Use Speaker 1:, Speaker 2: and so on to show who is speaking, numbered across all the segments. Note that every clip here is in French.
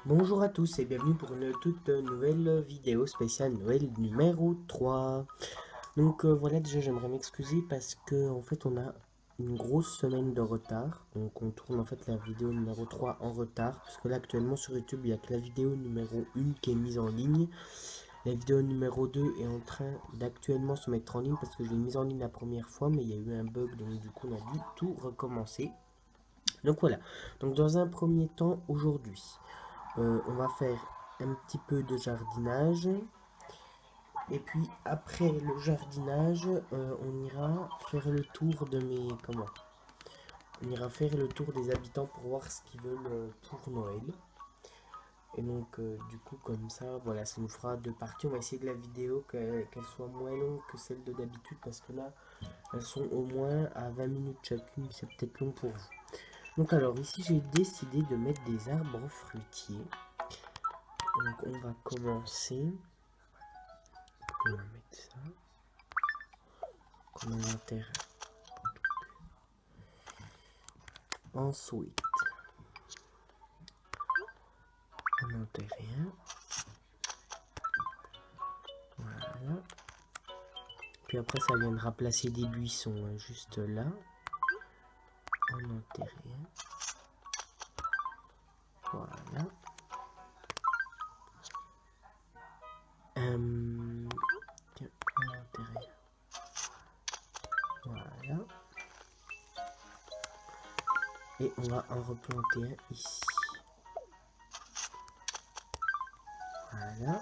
Speaker 1: Bonjour à tous et bienvenue pour une toute nouvelle vidéo spéciale Noël numéro 3. Donc voilà, déjà j'aimerais m'excuser parce que en fait on a une grosse semaine de retard. Donc on tourne en fait la vidéo numéro 3 en retard. Parce que là actuellement sur YouTube il n'y a que la vidéo numéro 1 qui est mise en ligne. La vidéo numéro 2 est en train d'actuellement se mettre en ligne parce que je l'ai mise en ligne la première fois mais il y a eu un bug, donc du coup on a dû tout recommencer. Donc voilà, donc dans un premier temps aujourd'hui, on va faire un petit peu de jardinage. Et puis après le jardinage, on ira faire le tour de mes... Comment? On ira faire le tour des habitants pour voir ce qu'ils veulent pour Noël. Et donc du coup comme ça, voilà, ça nous fera deux parties. On va essayer que la vidéo qu'elle soit moins longue que celle de d'habitude parce que là, elles sont au moins à 20 minutes chacune. C'est peut-être long pour vous. Donc alors ici j'ai décidé de mettre des arbres fruitiers. Donc on va commencer. On va mettre ça comme un intérêt. Ensuite, un intérieur. Voilà. Puis après, ça viendra placer des buissons hein, juste là. En intérieur. Voilà. Tiens, en intérieur. Voilà. Et on va en replanter un ici. Voilà.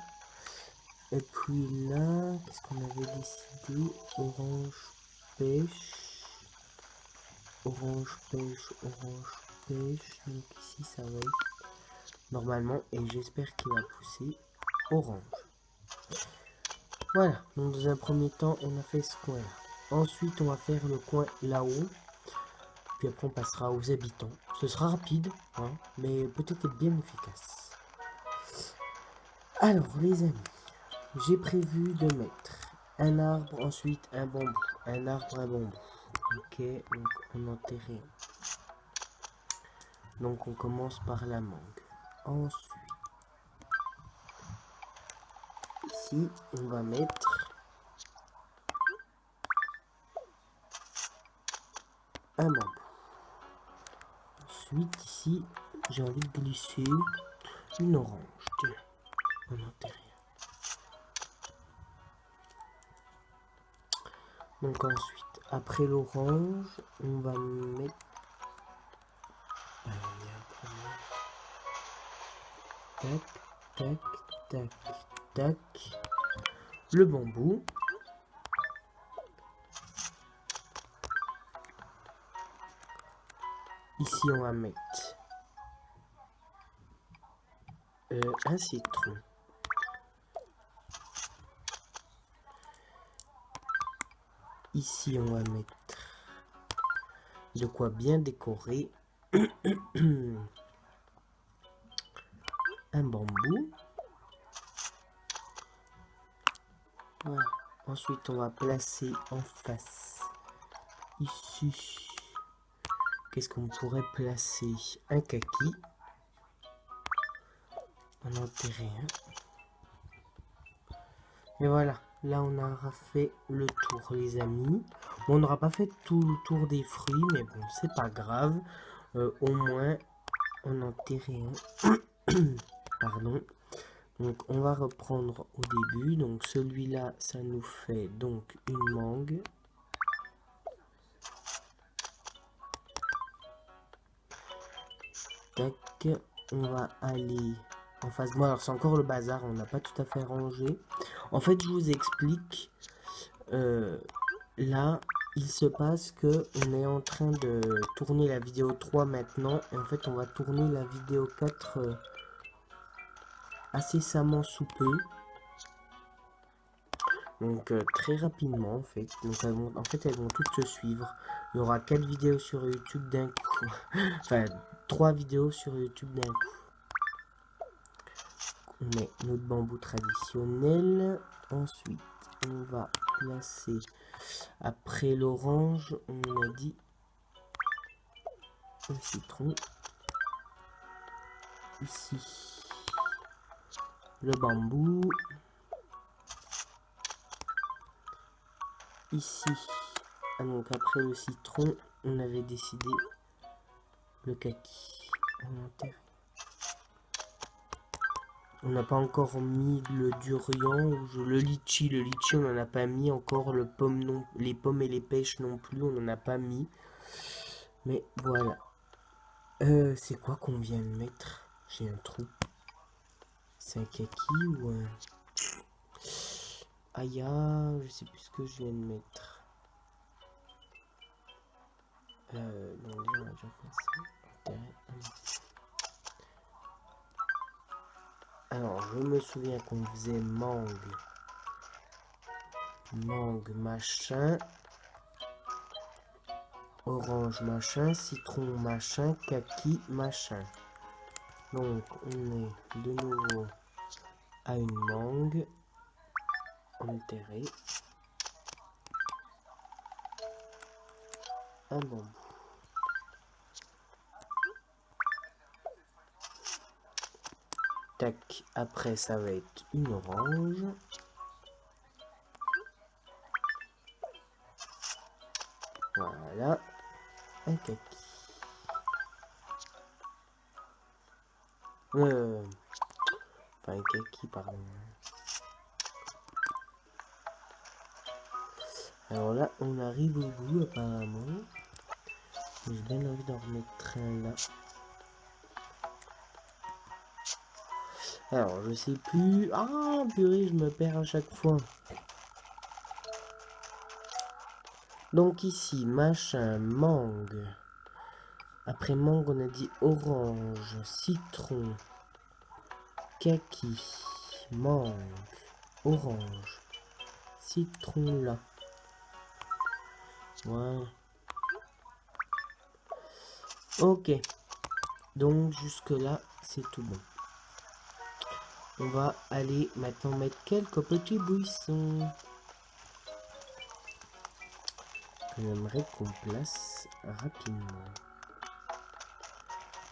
Speaker 1: Et puis là, qu'est-ce qu'on avait décidé? Orange pêche. Orange pêche, orange pêche. Donc ici, ça va être normalement. Et j'espère qu'il va pousser orange. Voilà. Donc dans un premier temps, on a fait ce coin-là. Ensuite, on va faire le coin là-haut. Puis après, on passera aux habitants. Ce sera rapide, hein, mais peut-être bien efficace. Alors, les amis, j'ai prévu de mettre un arbre, ensuite un bambou. Un arbre, un bambou. Ok, donc on enterre un. Donc on commence par la mangue. Ensuite, ici, on va mettre un bambou. Ensuite, ici, j'ai envie de glisser une orange. Tiens, on enterre. Donc ensuite, après l'orange, on va mettre... Tac, tac, tac, tac. Le bambou. Ici, on va mettre un citron. Ici, on va mettre de quoi bien décorer. Un bambou. Voilà. Ensuite, on va placer en face. Ici. Qu'est-ce qu'on pourrait placer? Un kaki. On en enterrer un. Et voilà. Là, on aura fait le tour, les amis. Bon, on n'aura pas fait tout le tour des fruits, mais bon, c'est pas grave. Au moins, on en enterrer un. Pardon. Donc, on va reprendre au début. Donc, celui-là, ça nous fait donc une mangue. Tac. On va aller en face. Bon, alors, c'est encore le bazar. On n'a pas tout à fait rangé. En fait, je vous explique. Là, il se passe que on est en train de tourner la vidéo 3 maintenant. Et en fait, on va tourner la vidéo 4 incessamment sous peu. Donc très rapidement en fait. Donc elles vont toutes se suivre. Il y aura 4 vidéos sur YouTube d'un coup. Enfin 3 vidéos sur YouTube d'un coup. On met notre bambou traditionnel. Ensuite on va placer après l'orange, on a dit un citron. Ici. le bambou. Ici, ah donc après le citron, on avait décidé le kaki. On n'a pas encore mis le durian ou le litchi. Le litchi, on n'en a pas mis encore. Le pomme non, les pommes et les pêches non plus, on n'en a pas mis. Mais voilà. C'est quoi qu'on vient de mettre? J'ai un trou. C'est un kaki ou un... Aya, je sais plus ce que je viens de mettre. Non, déjà, on a déjà fait ça. Alors, je me souviens qu'on faisait mangue. Mangue machin. Orange machin. Citron machin. Kaki machin. Donc, on est de nouveau à une mangue. Enterrée. Un bambou. Tac, après ça va être une orange. Voilà. Un kaki. Pas un kaki, pardon. Alors là, on arrive au bout apparemment. J'ai bien envie d'en remettre un là. Alors, je sais plus. Ah, purée, je me perds à chaque fois. Donc ici, machin, mangue. Après mangue, on a dit orange, citron, kaki, mangue, orange, citron là. Voilà. Ok. Donc jusque là, c'est tout bon. On va aller maintenant mettre quelques petits buissons. Que j'aimerais qu'on place rapidement.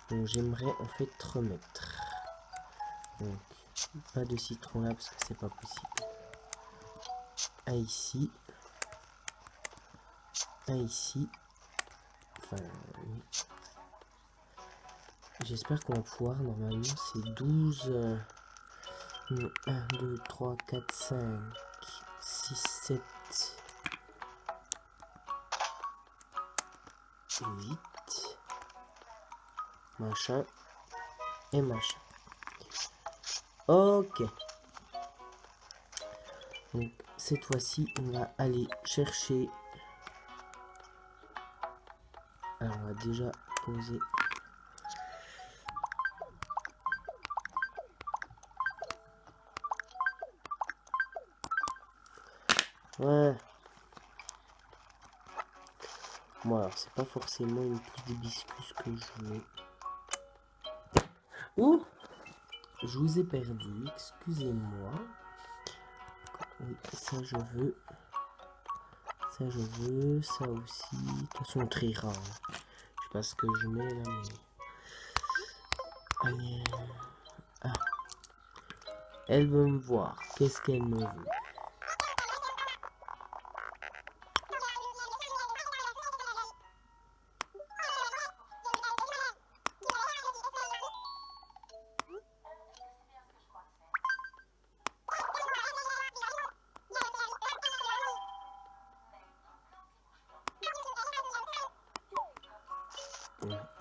Speaker 1: Donc j'aimerais en fait remettre. Donc pas de citron là parce que c'est pas possible. Un ici. Un ici. Enfin oui. J'espère qu'on va pouvoir, normalement c'est 12... 1, 2, 3, 4, 5, 6, 7, 8, machin, et machin. Ok. Donc cette fois-ci, on va aller chercher... Alors on va déjà poser... Ouais. Bon alors c'est pas forcément une pousse d'hibiscus que je veux. Ouh, je vous ai perdu, excusez-moi. Oui, ça je veux. Ça je veux, ça aussi. De toute façon on triera. Je sais pas ce que je mets là mais... Allez. Ah. Elle veut me voir. Qu'est-ce qu'elle me veut?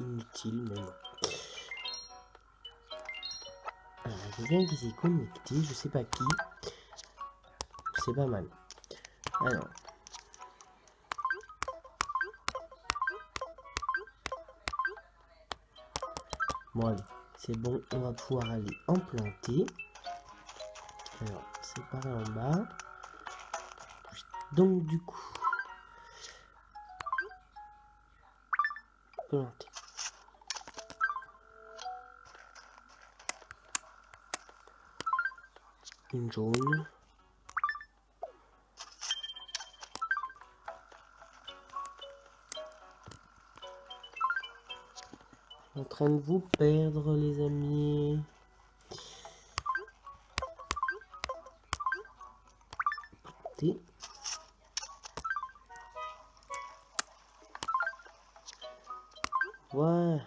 Speaker 1: Inutile, mais non. Alors, il y a quelqu'un qui s'est connecté, je sais pas qui. C'est pas mal. Alors. Bon, allez. C'est bon, on va pouvoir aller en planter. Alors, c'est par là en bas. Donc, du coup. Planter. Une jaune. En train de vous perdre, les amis. nouveautés. Ouais.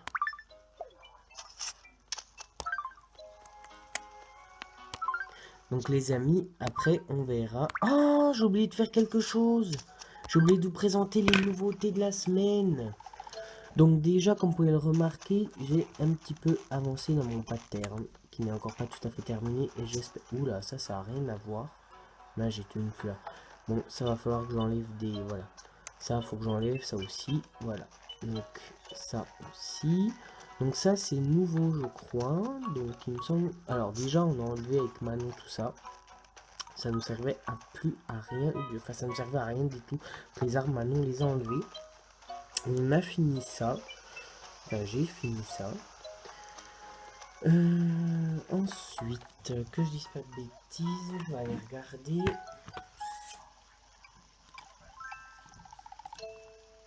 Speaker 1: Donc les amis, après on verra. Oh, j'ai oublié de faire quelque chose. J'ai oublié de vous présenter les nouveautés de la semaine. Donc déjà, comme vous pouvez le remarquer, j'ai un petit peu avancé dans mon pattern, qui n'est encore pas tout à fait terminé. Et j'espère... Oula, ça n'a rien à voir. Là, j'ai une fleur. Bon, ça va falloir que j'enlève des... Voilà. Ça, faut que j'enlève ça aussi. Voilà. Donc, ça aussi. Donc ça, c'est nouveau, je crois. Donc, il me semble... Alors, déjà, on a enlevé avec Manon tout ça. Ça ne servait à plus à rien. Enfin, ça ne servait à rien du tout. Les armes, Manon les a enlevées. On a fini ça. Enfin, j'ai fini ça. Ensuite, que je dise pas de bêtises, je vais aller regarder.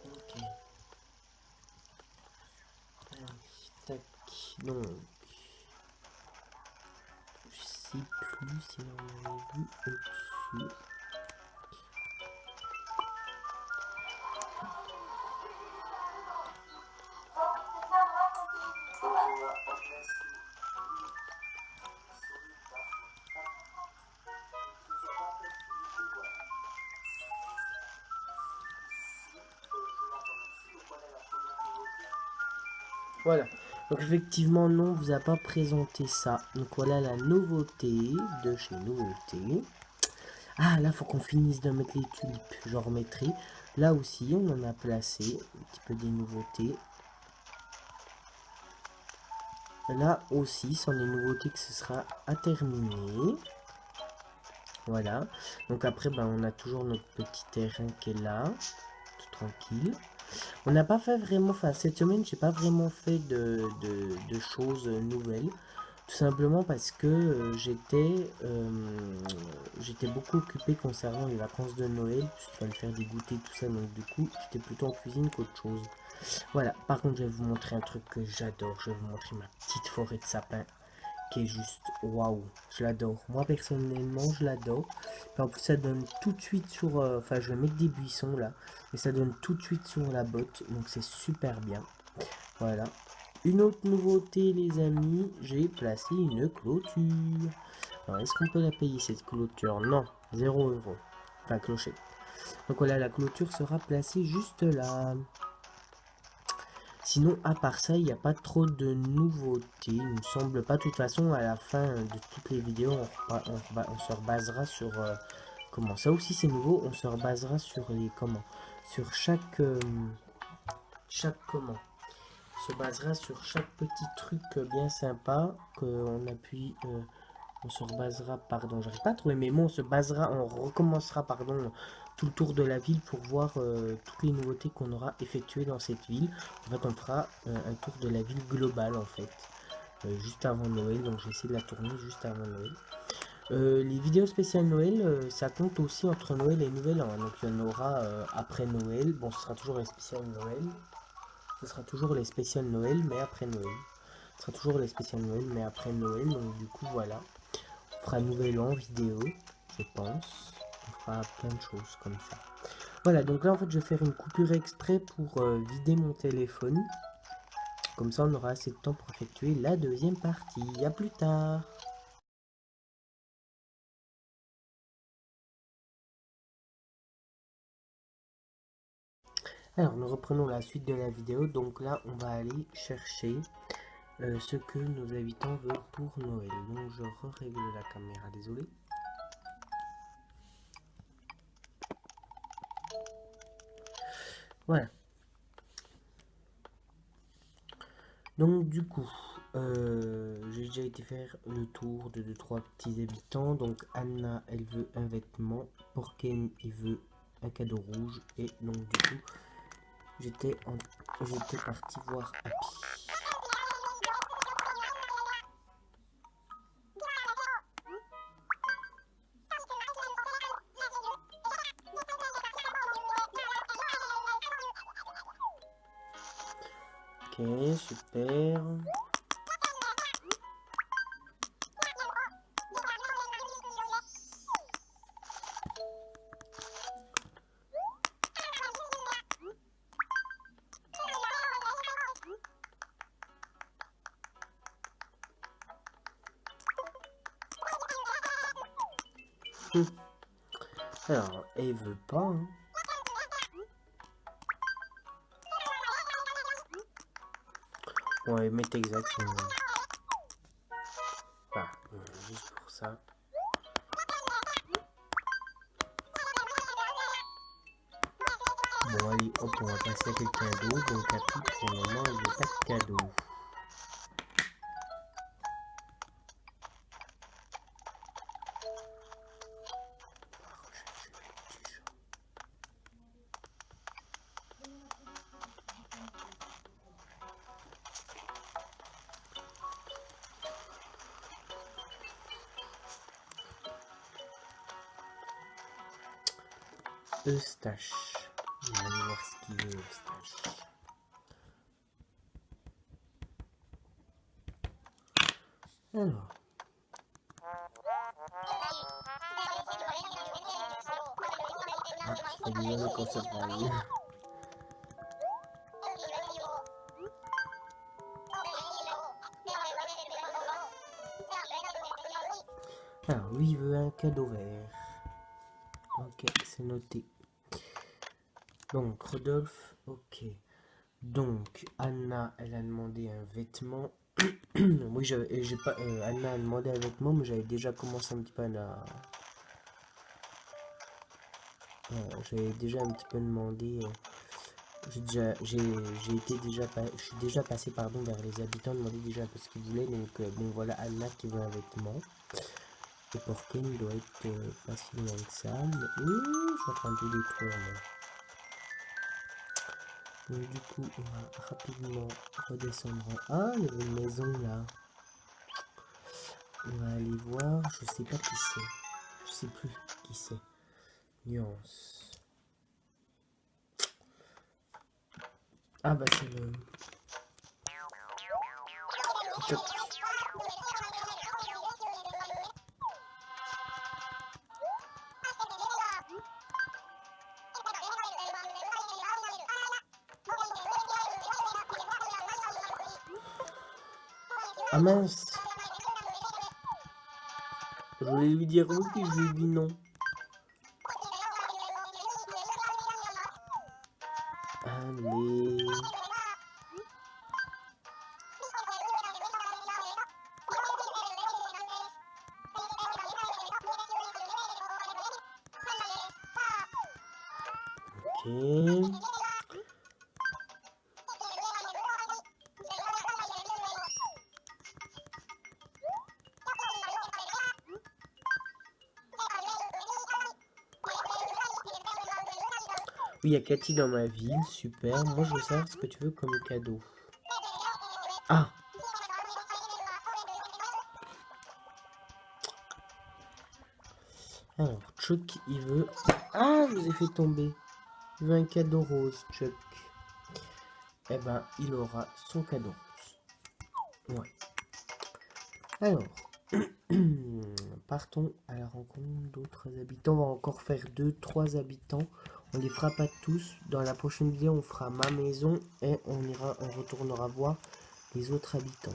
Speaker 1: Ok. Tac. Donc, je sais plus si on avait vu au-dessus. Voilà. Donc effectivement, non, on vous a pas présenté ça. Donc voilà la nouveauté de chez Nouveauté. Ah, là, faut qu'on finisse de mettre les tulipes. Je remettrai. Là aussi, on en a placé un petit peu des nouveautés. Là aussi, sont les nouveautés que ce sera à terminer. Voilà. Donc après, ben, on a toujours notre petit terrain qui est là. Tout tranquille. On n'a pas fait vraiment... Enfin, cette semaine, j'ai pas vraiment fait de choses nouvelles. Tout simplement parce que j'étais beaucoup occupé concernant les vacances de Noël. Puisqu'il fallait faire des goûters, tout ça. Donc du coup, j'étais plutôt en cuisine qu'autre chose. Voilà. Par contre, je vais vous montrer un truc que j'adore. Je vais vous montrer ma petite forêt de sapins. Qui est juste waouh, je l'adore. Moi personnellement, je l'adore. En plus, ça donne tout de suite sur. Enfin, je vais mettre des buissons là, mais ça donne tout de suite sur la botte, donc c'est super bien. Voilà. Une autre nouveauté, les amis, j'ai placé une clôture. Alors, est-ce qu'on peut la payer cette clôture? Non, 0 €. Enfin, clocher. Donc voilà, la clôture sera placée juste là. Sinon, à part ça, il n'y a pas trop de nouveautés. Il me semble pas. De toute façon, à la fin de toutes les vidéos, on se rebasera sur... comment ça aussi, c'est nouveau. On se rebasera sur les... Comment sur chaque... comment se basera sur chaque petit truc bien sympa qu'on appuie... on se rebasera, pardon, j'arrive pas à trouver mes mots, on se basera, on recommencera, pardon, tout le tour de la ville pour voir toutes les nouveautés qu'on aura effectuées dans cette ville. En fait, on fera un tour de la ville globale, en fait, juste avant Noël, donc j'essaie de la tourner juste avant Noël. Les vidéos spéciales Noël, ça compte aussi entre Noël et Nouvel An, donc il y en aura après Noël. Bon, ce sera toujours les spéciales Noël, ce sera toujours les spéciales Noël, mais après Noël. Ce sera toujours les spéciales Noël, mais après Noël, donc du coup, voilà. On fera Nouvel An vidéo, je pense. On fera plein de choses comme ça. Voilà, donc là, en fait, je vais faire une coupure exprès pour vider mon téléphone. Comme ça, on aura assez de temps pour effectuer la deuxième partie. À plus tard. Alors, nous reprenons la suite de la vidéo. Donc là, on va aller chercher ce que nos habitants veulent pour Noël. Donc, je règle la caméra, désolé. Voilà. Donc du coup, j'ai déjà été faire le tour de 2-3 petits habitants. Donc Anna, elle veut un vêtement. Porken, il veut un cadeau rouge. Et donc du coup, j'étais parti voir Happy. Ok, super. Alors, elle veut pas. Hein. Ouais, mettre exactement. Ah, juste pour ça. Bon, allez, hop, on va passer à quelqu'un d'autre. Donc, Happy, pour le moment, il n'y a pas de cadeau. Eustache. On va aller voir ce qu'il veut, Eustache. Alors. Ah, c'est bien qu'on se parle. Alors, lui, il veut un cadeau vert. Ok, c'est noté. Donc, Rodolphe, ok. Donc, Anna, elle a demandé un vêtement. Oui, j'ai pas. Anna a demandé un vêtement, mais j'avais déjà commencé un petit peu à. J'avais déjà un petit peu demandé. J'ai été déjà. Je suis déjà passé, pardon, vers les habitants, demander déjà un peu ce qu'ils voulaient. Donc, bon, voilà, Anna qui veut un vêtement. Et Porken doit être pas si loin que ça. Mais je suis en train de tout détruire, moi. Donc du coup, on va rapidement redescendre en... Ah, il y avait une maison là. On va aller voir, je sais pas qui c'est. Je sais plus qui c'est. Nuance. Ah bah c'est le... Ah mince. Je voulais lui dire oui, puis je lui ai dit non. Allez. Ok. Oui, il y a Cathy dans ma ville, super. Moi, je veux savoir ce que tu veux comme cadeau. Ah! Alors, Chuck, il veut... Ah, je vous ai fait tomber. Il veut un cadeau rose, Chuck. Eh ben, il aura son cadeau rose. Ouais. Alors, partons à la rencontre d'autres habitants. On va encore faire 2-3 habitants. On les fera pas tous. Dans la prochaine vidéo, on fera ma maison et on retournera voir les autres habitants.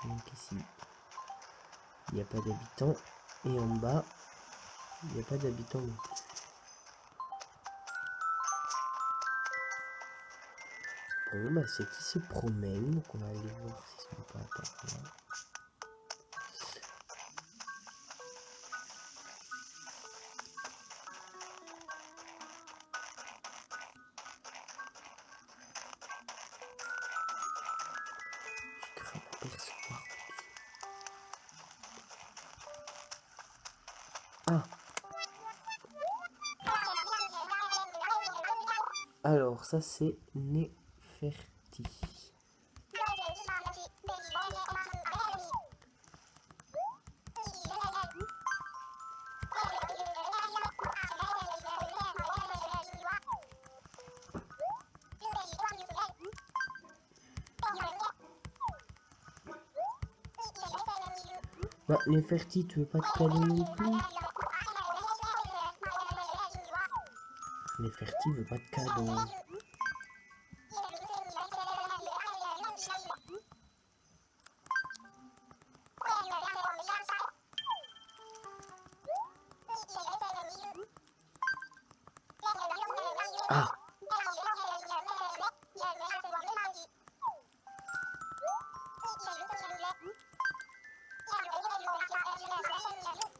Speaker 1: Donc ici, il n'y a pas d'habitants. Et en bas, il n'y a pas d'habitants non plus. Bon, bah c'est qui se promène. Donc on va aller voir s'ils sont pas par là. Je crains d'apercevoir. Ah! Alors, ça c'est Neferti. Bah, Neferti, tu veux pas de cadeau non plus? Neferti veut pas de cadeau. Ah!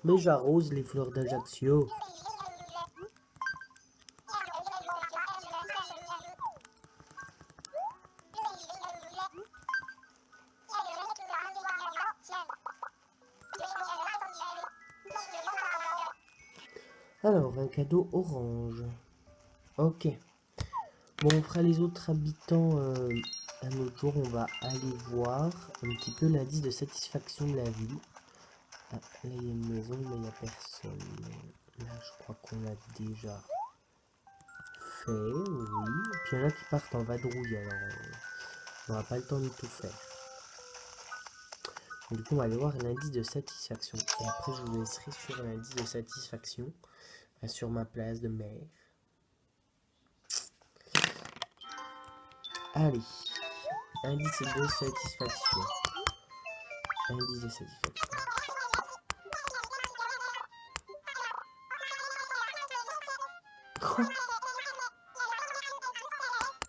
Speaker 1: Mais j'arrose les fleurs d'Ajaccio. Alors, un cadeau orange. Ok. Bon, on fera les autres habitants un autre jour. On va aller voir un petit peu l'indice de satisfaction de la ville. Ah, là, il y a une maison, mais il n'y a personne. Là, je crois qu'on l'a déjà fait, oui. Et puis, il y en a qui partent en vadrouille, alors on n'aura pas le temps de tout faire. Du coup, on va aller voir l'indice de satisfaction. Et après, je vous laisserai sur l'indice de satisfaction, sur ma place de maire. Allez, indice de satisfaction. Indice de satisfaction.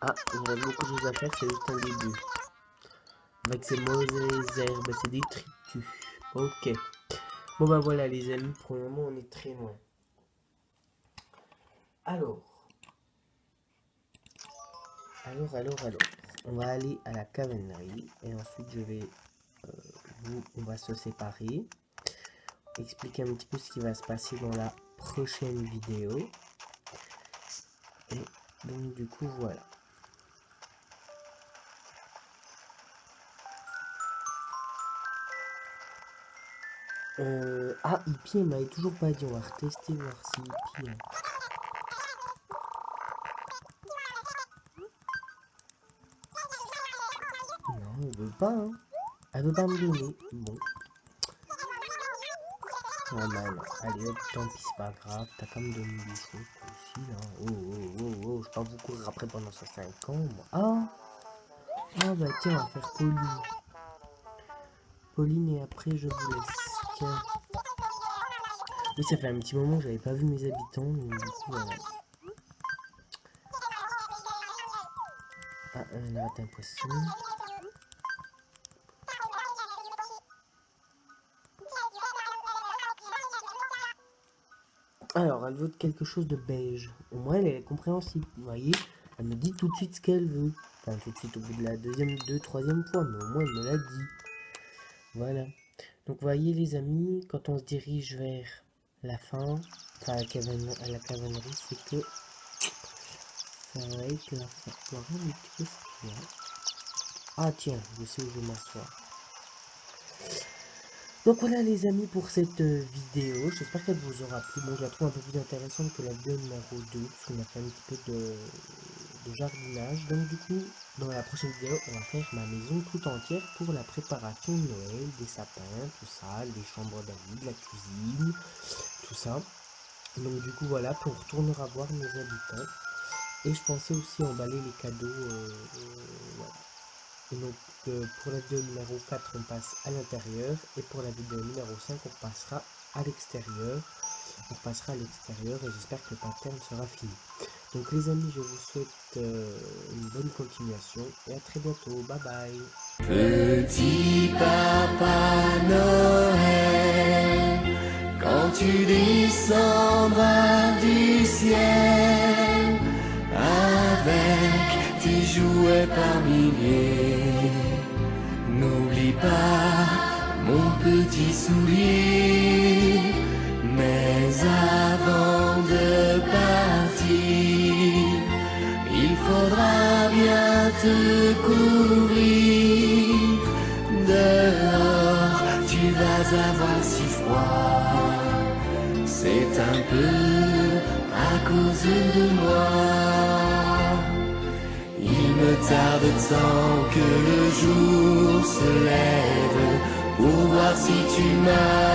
Speaker 1: Ah, il y a beaucoup de choses à faire, c'est juste un début. Avec ces mauvaises herbes, c'est des tritus. Ok. Bon bah voilà les amis, pour le moment on est très loin. Alors. On va aller à la cavalerie et ensuite je vais on va se séparer, expliquer un petit peu ce qui va se passer dans la prochaine vidéo. Et donc du coup voilà. Ah, Hippie, elle m'avait toujours pas dit, on va retester, voir si Hippie... Non, elle veut pas, hein. Elle veut pas me donner. Bon. Oh man, allez hop, tant pis, c'est pas grave, t'as quand même donné des choses toi aussi, là. Oh, je vais pas vous courir après pendant 105 ans, moi. Ah bah tiens, on va faire Pauline. Pauline et après je vous laisse. Tiens. Oui, ça fait un petit moment que j'avais pas vu mes habitants, mais du coup, voilà. Ah, elle a raté un poisson. Alors, elle veut quelque chose de beige. Au moins, elle est compréhensible. Vous voyez, elle me dit tout de suite ce qu'elle veut. Enfin, tout de suite au bout de la troisième fois, mais au moins, elle me l'a dit. Voilà. Donc, vous voyez, les amis, quand on se dirige vers la fin, enfin, à la cavalerie, c'est que ça va être la fin. On va regarder un petit peu ce qu'il y a. Ah, tiens, je sais où je vais m'asseoir. Donc voilà les amis pour cette vidéo, j'espère qu'elle vous aura plu. Bon, je la trouve un peu plus intéressante que la vidéo numéro 2, parce qu'on a fait un petit peu de jardinage. Donc du coup, dans la prochaine vidéo, on va faire ma maison tout entière pour la préparation de Noël, des sapins, tout ça, des chambres d'amis, de la cuisine, tout ça. Donc du coup voilà, puis on retournera voir nos habitants. Et je pensais aussi emballer les cadeaux, voilà. Et donc pour la vidéo numéro 4 on passe à l'intérieur et pour la vidéo numéro 5 on passera à l'extérieur. On passera à l'extérieur et j'espère que le pattern sera fini. Donc les amis, je vous souhaite une bonne continuation et à très bientôt. Bye bye.
Speaker 2: Petit Papa Noël, quand tu descendras du ciel avec tes jouets par milliers, n'oublie pas mon petit soulier. Mais avant de partir, il faudra bien te couvrir. Dehors, tu vas avoir si froid. C'est un peu à cause de moi. Il me tarde tant que le jour se lève pour voir si tu m'as